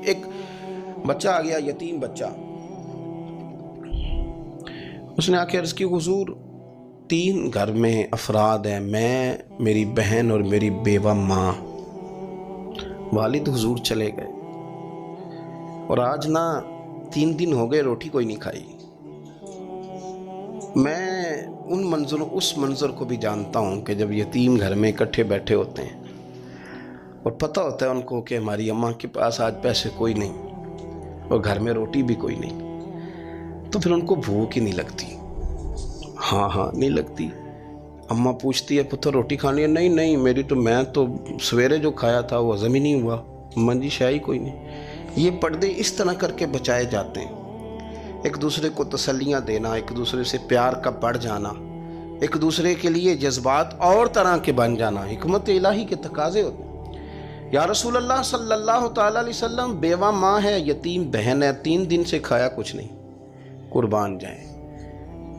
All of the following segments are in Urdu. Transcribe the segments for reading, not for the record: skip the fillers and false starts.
ایک بچہ آ گیا، یتیم بچہ، اس نے آ کے عرض کی حضور 3 گھر میں افراد ہیں، میں، میری بہن اور میری بیوہ ماں، والد حضور چلے گئے اور آج نہ 3 دن ہو گئے روٹی کوئی نہیں کھائی۔ میں اس منظر کو بھی جانتا ہوں کہ جب یتیم گھر میں اکٹھے بیٹھے ہوتے ہیں اور پتہ ہوتا ہے ان کو کہ ہماری اماں کے پاس آج پیسے کوئی نہیں اور گھر میں روٹی بھی کوئی نہیں، تو پھر ان کو بھوک ہی نہیں لگتی۔ ہاں نہیں لگتی۔ اماں پوچھتی ہے پتر روٹی کھانی ہے؟ نہیں میں تو سویرے جو کھایا تھا وہ ہضم ہی نہیں ہوا، اماں جی شاہی کوئی نہیں۔ یہ پردے اس طرح کر کے بچائے جاتے ہیں، ایک دوسرے کو تسلیاں دینا، ایک دوسرے سے پیار کا بڑھ جانا، ایک دوسرے کے لیے جذبات اور طرح کے بن جانا، حکمت الہی کے تقاضے ہوتے ہیں۔ یا رسول اللہ صلی اللہ تعالیٰ علیہ وسلم، بیوہ ماں ہے، یتیم بہن ہے، 3 دن سے کھایا کچھ نہیں، قربان جائیں۔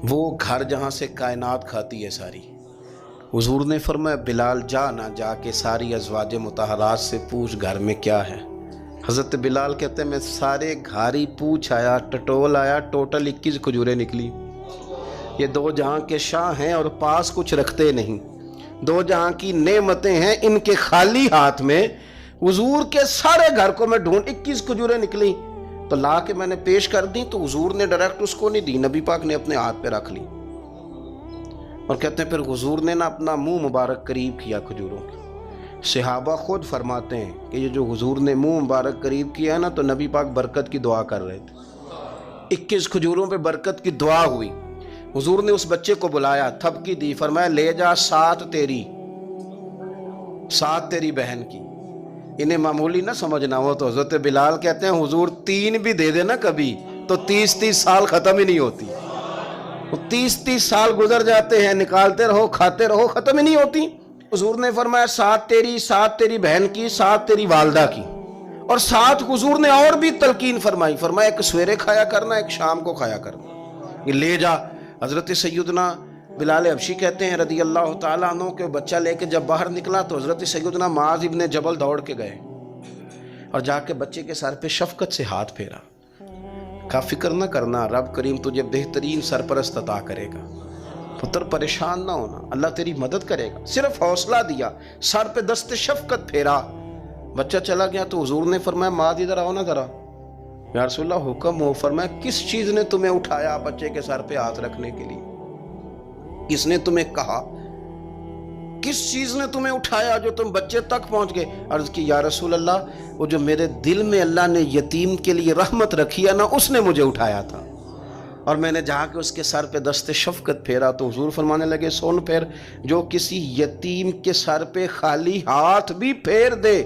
وہ گھر جہاں سے کائنات کھاتی ہے ساری، حضور نے فرمایا بلال جا کے ساری ازواج مطہرات سے پوچھ گھر میں کیا ہے۔ حضرت بلال کہتے ہیں میں سارے گھاری پوچھ آیا، ٹٹول آیا، ٹوٹل 21 کھجوریں نکلی۔ یہ 2 جہاں کے شاہ ہیں اور پاس کچھ رکھتے نہیں، 2 جہاں کی نعمتیں ہیں، ان کے خالی ہاتھ میں حضور کے سارے گھر کو میں ڈھونڈ 21 کھجوریں نکلی تو لا کے میں نے پیش کر دی، تو حضور نے ڈائریکٹ اس کو نہیں دی، نبی پاک نے اپنے ہاتھ پہ رکھ لی اور کہتے ہیں پھر حضور نے نا اپنا منہ مبارک قریب کیا کھجوروں کے۔ صحابہ خود فرماتے ہیں کہ یہ جو حضور نے منہ مبارک قریب کیا نا تو نبی پاک برکت کی دعا کر رہے تھے، 21 کھجوروں پہ برکت کی دعا ہوئی۔ حضور نے اس بچے کو بلایا، تھپکی دی، فرمایا لے جا 7 تیری بہن کی۔ انہیں معمولی نہ سمجھنا ہو تو حضرت بلال کہتے ہیں حضور 3 بھی دے دینا کبھی تو 30 سال ختم ہی نہیں ہوتی، 30 سال گزر جاتے ہیں، نکالتے رہو کھاتے رہو، ختم ہی نہیں ہوتی۔ حضور نے فرمایا 7 تیری بہن کی، 7 تیری والدہ کی، اور 7 حضور نے اور بھی تلقین فرمایا ایک سویرے کھایا کرنا، ایک شام کو کھایا کرنا، یہ لے جا۔ حضرت سیدنا بلال حبشی کہتے ہیں رضی اللہ تعالیٰ عنہ کہ بچہ لے کے جب باہر نکلا تو حضرت سیدنا معاذ ابن جبل دوڑ کے گئے اور جا کے بچے کے سر پہ شفقت سے ہاتھ پھیرا، کہا فکر نہ کرنا، رب کریم تجھے بہترین سرپرست عطا کرے گا، پتر پریشان نہ ہونا، اللہ تیری مدد کرے گا۔ صرف حوصلہ دیا، سر پہ دست شفقت پھیرا، بچہ چلا گیا تو حضور نے فرمایا معاذ ادھر آؤ نا ذرا۔ یا رسول اللہ حکم ہو۔ فرمایا کس چیز نے تمہیں اٹھایا بچے کے سر پہ ہاتھ رکھنے کے لیے؟ کس نے تمہیں کہا؟ کس چیز نے تمہیں اٹھایا جو تم بچے تک پہنچ گئے؟ عرض کی یا رسول اللہ وہ جو میرے دل میں اللہ نے یتیم کے لیے رحمت رکھی ہے نا، اس نے مجھے اٹھایا تھا، اور میں نے جہاں کہ اس کے سر پہ دست شفقت پھیرا تو حضور فرمانے لگے سن پھر، جو کسی یتیم کے سر پہ خالی ہاتھ بھی پھیر دے،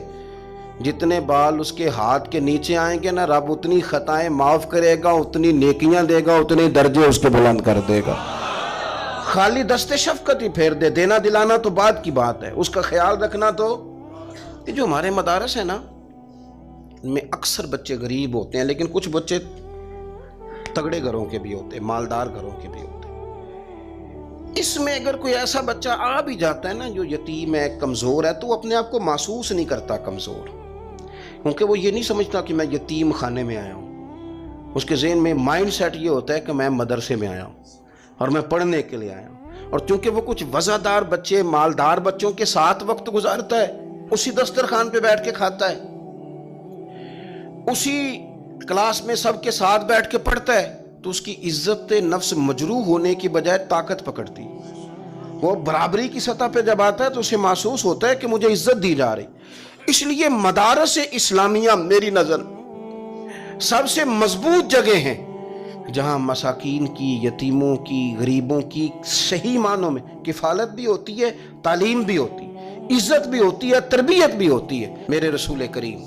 جتنے بال اس کے ہاتھ کے نیچے آئیں گے نا، رب اتنی خطائیں معاف کرے گا، اتنی نیکیاں دے گا، اتنے درجے اس کے بلند کر دے گا۔ خالی دست شفقت ہی پھیر دے، دینا دلانا تو بعد کی بات ہے، اس کا خیال رکھنا تو۔ یہ جو ہمارے مدارس ہیں نا، ان میں اکثر بچے غریب ہوتے ہیں، لیکن کچھ بچے تگڑے گھروں کے بھی ہوتے ہیں، مالدار گھروں کے بھی ہوتے ہیں۔ اس میں اگر کوئی ایسا بچہ آ بھی جاتا ہے نا جو یتیم ہے، کمزور ہے، تو وہ اپنے آپ کو محسوس نہیں کرتا کمزور، کیونکہ وہ یہ نہیں سمجھتا کہ میں یتیم خانے میں آیا ہوں۔ اس کے ذہن میں مائنڈ سیٹ یہ ہوتا ہے کہ میں مدرسے میں آیا ہوں اور میں پڑھنے کے لیے آیا ہوں، اور چونکہ وہ کچھ وزادار بچے، مالدار بچوں کے ساتھ وقت گزارتا ہے، اسی دسترخوان پہ بیٹھ کے کھاتا ہے، اسی کلاس میں سب کے ساتھ بیٹھ کے پڑھتا ہے، تو اس کی عزت نفس مجروح ہونے کی بجائے طاقت پکڑتی۔ وہ برابری کی سطح پہ جب آتا ہے تو اسے محسوس ہوتا ہے کہ مجھے عزت دی جا رہی۔ اس لیے مدارس اسلامیہ میری نظر سب سے مضبوط جگہ ہیں جہاں مساکین کی، یتیموں کی، غریبوں کی صحیح معنوں میں کفالت بھی ہوتی ہے، تعلیم بھی ہوتی ہے، عزت بھی ہوتی ہے، تربیت بھی ہوتی ہے۔ میرے رسول کریم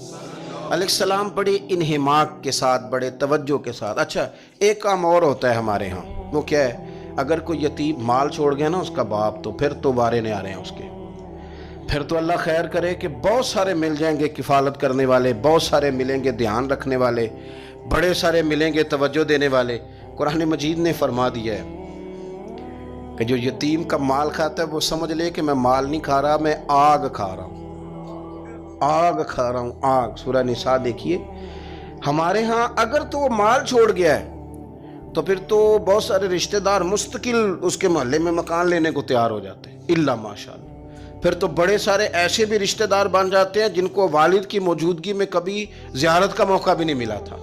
علیہ السلام بڑے انہماک کے ساتھ، بڑے توجہ کے ساتھ۔ اچھا ایک کام اور ہوتا ہے ہمارے ہاں، وہ کیا ہے؟ اگر کوئی یتیم مال چھوڑ گیا نا اس کا باپ، تو پھر تو بارے نہیں آ رہے ہیں اس کے، پھر تو اللہ خیر کرے کہ بہت سارے مل جائیں گے کفالت کرنے والے، بہت سارے ملیں گے دھیان رکھنے والے، بڑے سارے ملیں گے توجہ دینے والے۔ قرآن مجید نے فرما دیا ہے کہ جو یتیم کا مال کھاتا ہے وہ سمجھ لے کہ میں مال نہیں کھا رہا، میں آگ کھا رہا ہوں، آگ کھا رہا ہوں، آگ۔ سورہ نساء دیکھیے ہمارے ہاں اگر تو وہ مال چھوڑ گیا ہے تو پھر تو بہت سارے رشتہ دار مستقل اس کے محلے میں مکان لینے کو تیار ہو جاتے ہیں، الا ماشاءاللہ۔ پھر تو بڑے سارے ایسے بھی رشتہ دار بن جاتے ہیں جن کو والد کی موجودگی میں کبھی زیارت کا موقع بھی نہیں ملا تھا۔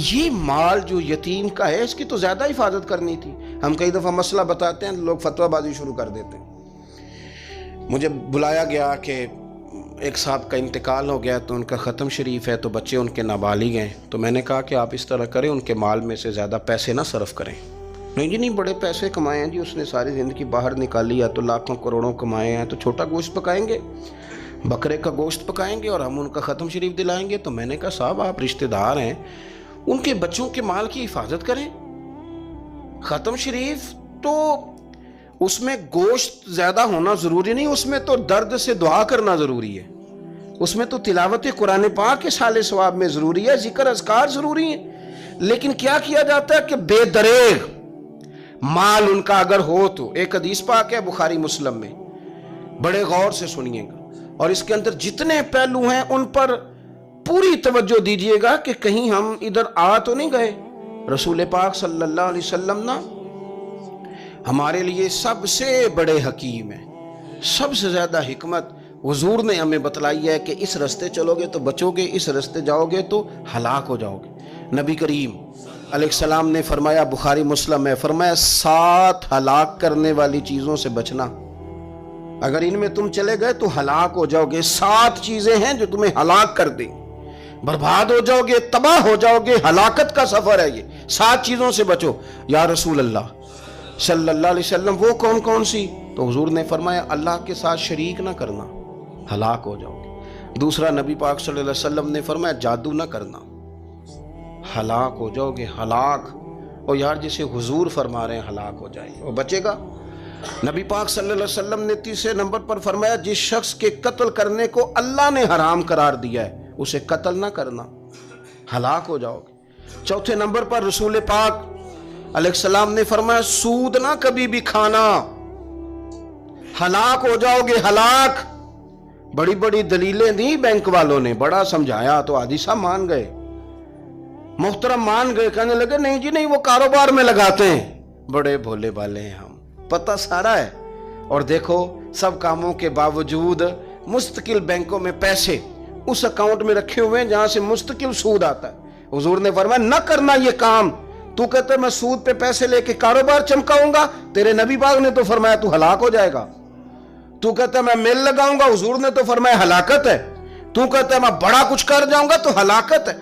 یہ مال جو یتیم کا ہے اس کی تو زیادہ حفاظت کرنی تھی۔ ہم کئی دفعہ مسئلہ بتاتے ہیں، لوگ فتویٰ بازی شروع کر دیتے ہیں۔ مجھے بلایا گیا کہ ایک صاحب کا انتقال ہو گیا تو ان کا ختم شریف ہے، تو بچے ان کے نابالغ ہیں، تو میں نے کہا کہ آپ اس طرح کریں، ان کے مال میں سے زیادہ پیسے نہ صرف کریں۔ نہیں جی نہیں، بڑے پیسے کمائے ہیں جی، اس نے ساری زندگی باہر نکالی ہے تو لاکھوں کروڑوں کمائے ہیں، تو چھوٹا گوشت پکائیں گے، بکرے کا گوشت پکائیں گے اور ہم ان کا ختم شریف دلائیں گے۔ تو میں نے کہا صاحب آپ رشتہ دار ہیں، ان کے بچوں کے مال کی حفاظت کریں۔ ختم شریف تو اس میں گوشت زیادہ ہونا ضروری نہیں، اس میں تو درد سے دعا کرنا ضروری ہے، اس میں تو تلاوت قرآن پاک کے سال ثواب میں ضروری ہے، ذکر اذکار ضروری ہیں۔ لیکن کیا کیا جاتا ہے کہ بے دریغ مال ان کا اگر ہو تو، ایک حدیث پاک ہے بخاری مسلم میں، بڑے غور سے سنیے گا اور اس کے اندر جتنے پہلو ہیں ان پر پوری توجہ دیجئے گا کہ کہیں ہم ادھر آ تو نہیں گئے۔ رسول پاک صلی اللہ علیہ وسلم نا ہمارے لیے سب سے بڑے حکیم ہیں، سب سے زیادہ حکمت حضور نے ہمیں بتلائی ہے کہ اس رستے چلو گے تو بچو گے، اس رستے جاؤ گے تو ہلاک ہو جاؤ گے۔ نبی کریم علیہ السلام نے فرمایا، بخاری مسلم ہے، فرمایا 7 ہلاک کرنے والی چیزوں سے بچنا، اگر ان میں تم چلے گئے تو ہلاک ہو جاؤ گے۔ 7 چیزیں ہیں جو تمہیں ہلاک کر دیں، برباد ہو جاؤ گے، تباہ ہو جاؤ گے، ہلاکت کا سفر ہے یہ، 7 چیزوں سے بچو۔ یا رسول اللہ صلی اللہ علیہ وسلم وہ کون کون سی؟ تو حضور نے فرمایا اللہ کے ساتھ شریک نہ کرنا، ہلاک ہو جاؤ گے۔ دوسرا نبی پاک صلی اللہ علیہ وسلم نے فرمایا جادو نہ کرنا، ہلاک ہو جاؤ گے، ہلاک۔ اور یار جسے حضور فرما رہے ہیں ہلاک ہو جائے وہ بچے گا۔ نبی پاک صلی اللہ علیہ وسلم نے تیسرے نمبر پر فرمایا جس شخص کے قتل کرنے کو اللہ نے حرام قرار دیا ہے اسے قتل نہ کرنا، ہلاک ہو جاؤ گے۔ چوتھے نمبر پر رسول پاک علیہ السلام نے فرمایا سود نہ کبھی بھی کھانا، ہلاک ہو جاؤ گے، ہلاک۔ بڑی بڑی دلیلیں دی بینک والوں نے، بڑا سمجھایا تو حاجی صاحب مان گئے، محترم مان گئے، کہنے لگے نہیں جی نہیں وہ کاروبار میں لگاتے ہیں۔ بڑے بھولے بالے ہیں ہم، پتہ سارا ہے۔ اور دیکھو سب کاموں کے باوجود مستقل بینکوں میں پیسے اس اکاؤنٹ میں رکھے ہوئے ہیں جہاں سے مستقل سود آتا ہے۔ حضور نے فرمایا نہ کرنا یہ کام۔ تو کہتا ہے میں سود پہ پیسے لے کے کاروبار چمکاؤں گا، تیرے نبی پاک نے تو فرمایا تو ہلاک ہو جائے گا۔ تو کہتا ہے میں میل لگاؤں گا، حضور نے تو فرمایا ہلاکت ہے۔ تو کہتا ہے میں بڑا کچھ کر جاؤں گا تو ہلاکت ہے۔